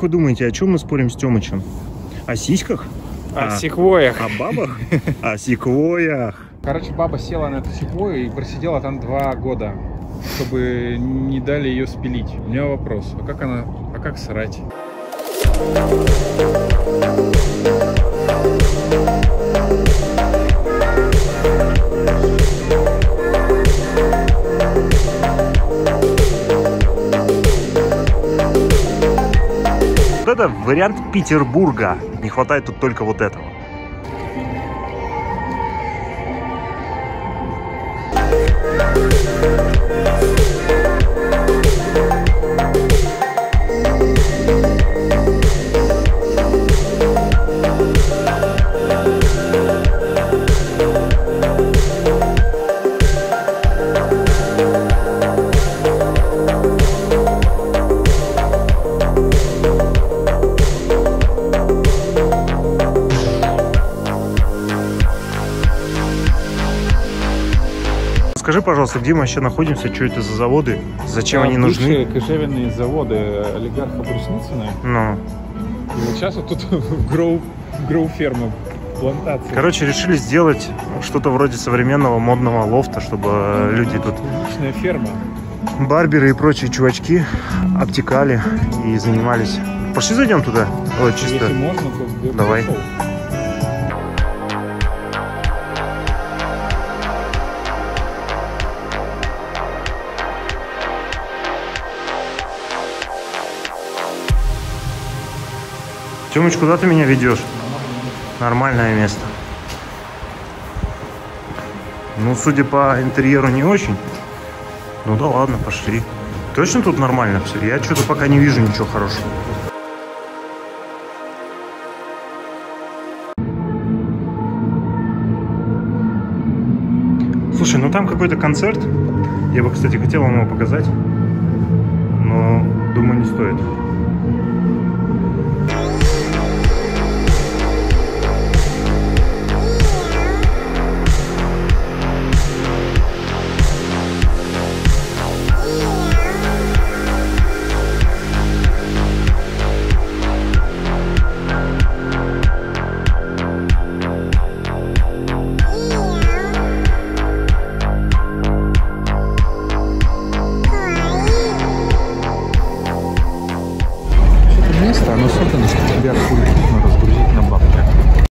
вы думаете, о чем мы спорим с Тёмычем? О сиськах? О секвоях. О бабах? О секвоях. Короче, баба села на эту секвою и просидела там 2 года, чтобы не дали ее спилить. У меня вопрос, а как срать? Вот это вариант Петербурга. Не хватает тут только вот этого. Скажи, пожалуйста, где мы вообще находимся, что это за заводы, зачем они нужны? Кожевенные заводы олигарха Брусницына. Ну. И вот сейчас вот тут гроу-ферма, плантация. Короче, решили сделать что-то вроде современного модного лофта, чтобы люди тут... Личная ферма. Барберы и прочие чувачки обтекали и занимались. Пошли зайдем туда. Ой, чисто. Если можно, то давай. Пошел. Тёмыч, куда ты меня ведешь? Нормальное место. Ну, судя по интерьеру, не очень. Ну да ладно, пошли. Точно тут нормально все? Я что-то пока не вижу ничего хорошего. Слушай, ну там какой-то концерт. Я бы, кстати, хотел вам его показать. Но, думаю, не стоит.